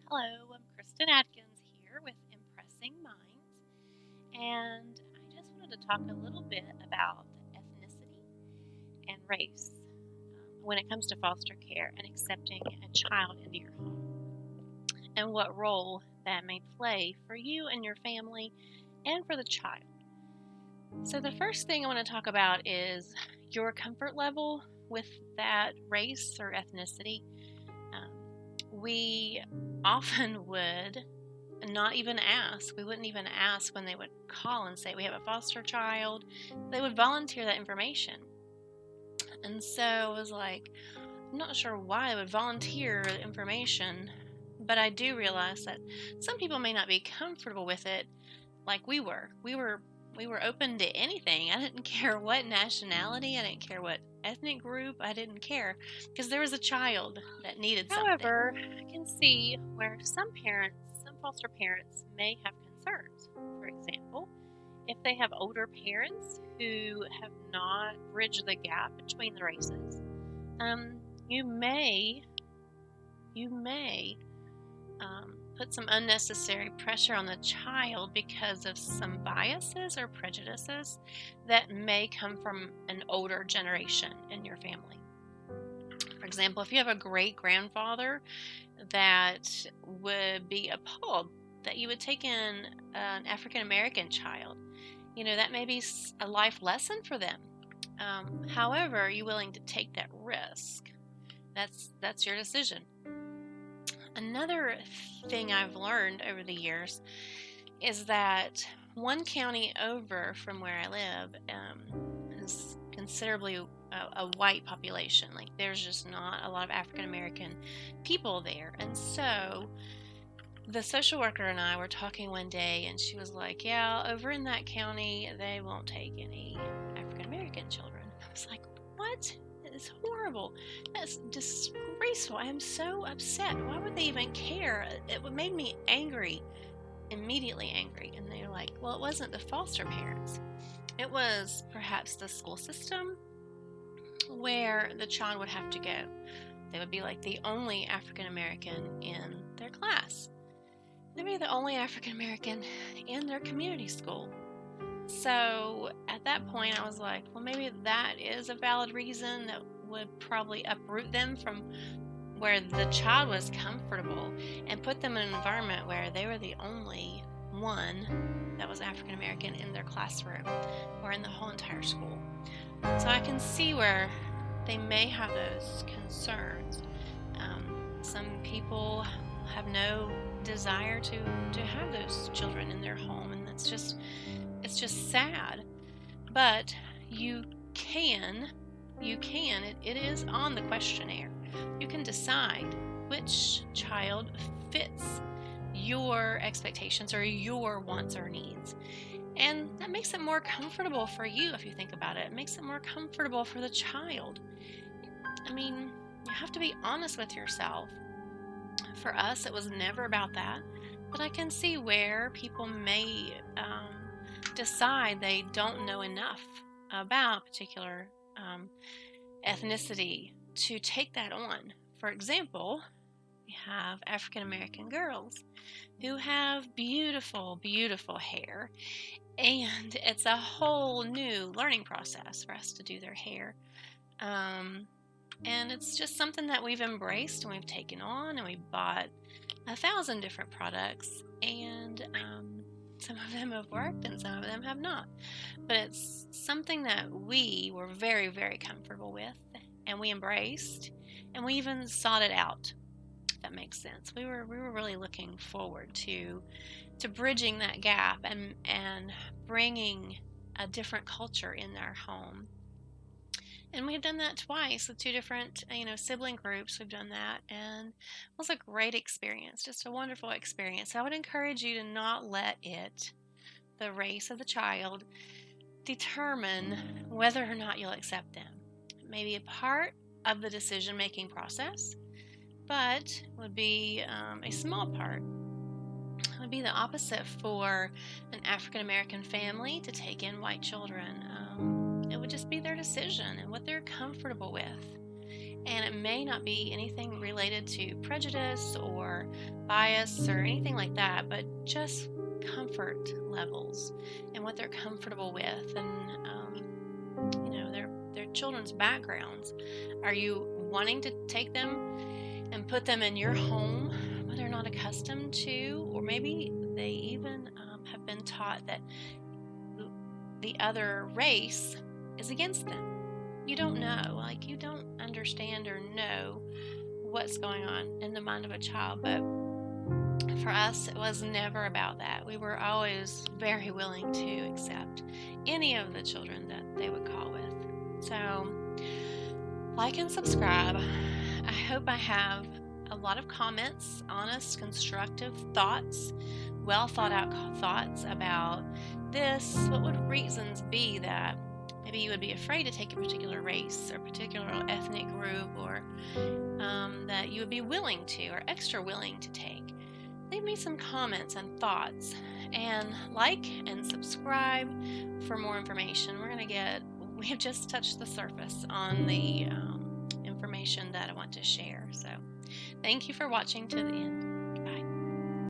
Hello, I'm Kristen Atkins here with Impressing Minds, and I just wanted to talk a little bit about ethnicity and race when it comes to foster care and accepting a child into your home, and what role that may play for you and your family and for the child. So, the first thing I want to talk about is your comfort level with that race or ethnicity. Um, we often would not even ask. We wouldn't even ask when they would call and say, we have a foster child. They would volunteer that information. And so I was like, I'm not sure why they would volunteer the information, but I do realize that some people may not be comfortable with it like we were. We were open to anything. I didn't care what nationality, I didn't care what ethnic group, I didn't care because there was a child that needed something. However, I can see where some foster parents may have concerns. For example, if they have older parents who have not bridged the gap between the races, you may put some unnecessary pressure on the child because of some biases or prejudices that may come from an older generation in your family. For example, if you have a great grandfather that would be appalled that you would take in an African American child, that may be a life lesson for them. However, are you willing to take that risk? That's your decision. Another thing I've learned over the years is that one county over from where I live is considerably a white population. Like, there's just not a lot of African American people there. And so the social worker and I were talking one day, and she was like, yeah, over in that county, they won't take any African American children. I was like, what? It's horrible. That's disgraceful. I am so upset. Why would they even care? It made me angry, immediately angry. And they're like, well, it wasn't the foster parents. It was perhaps the school system where the child would have to go. They would be like the only African American in their class. They'd be the only African American in their community school. So at that point, I was like, well, maybe that is a valid reason that would probably uproot them from where the child was comfortable and put them in an environment where they were the only one that was African American in their classroom or in the whole entire school. So I can see where they may have those concerns. Some people have no desire to have those children in their home, and it's just sad. But it is on the questionnaire. You can decide which child fits your expectations or your wants or needs. And that makes it more comfortable for you if you think about it. It makes it more comfortable for the child. I mean, you have to be honest with yourself. For us, it was never about that. But I can see where people may decide they don't know enough about particular ethnicity to take that on. For example, we have African American girls who have beautiful, beautiful hair, and it's a whole new learning process for us to do their hair. And it's just something that we've embraced and we've taken on, and we bought 1,000 different products, and some of them have worked and some of them have not. But it's something that we were very, very comfortable with, and we embraced, and we even sought it out, if that makes sense. We were really looking forward to bridging that gap and bringing a different culture in our home. And we've done that twice with two different, sibling groups. We've done that, and it was a great experience, just a wonderful experience. I would encourage you to not let the race of the child, determine whether or not you'll accept them. It may be a part of the decision-making process, but would be a small part. It would be the opposite for an African American family to take in white children. It would just be their decision and what they're comfortable with. And it may not be anything related to prejudice or bias or anything like that, but just comfort levels and what they're comfortable with, and their children's backgrounds. Are you wanting to take them and put them in your home where they're not accustomed to, or maybe they even have been taught that the other race is against them? You don't know, like, you don't understand or know what's going on in the mind of a child. But for us, it was never about that. We were always very willing to accept any of the children that they would call with. So, like and subscribe. I hope I have a lot of comments, honest, constructive thoughts, well thought out thoughts about this. What would reasons be that maybe you would be afraid to take a particular race or particular ethnic group, or that you would be willing to or extra willing to take? Leave me some comments and thoughts, and like and subscribe for more information. We have just touched the surface on the information that I want to share. So thank you for watching to the end.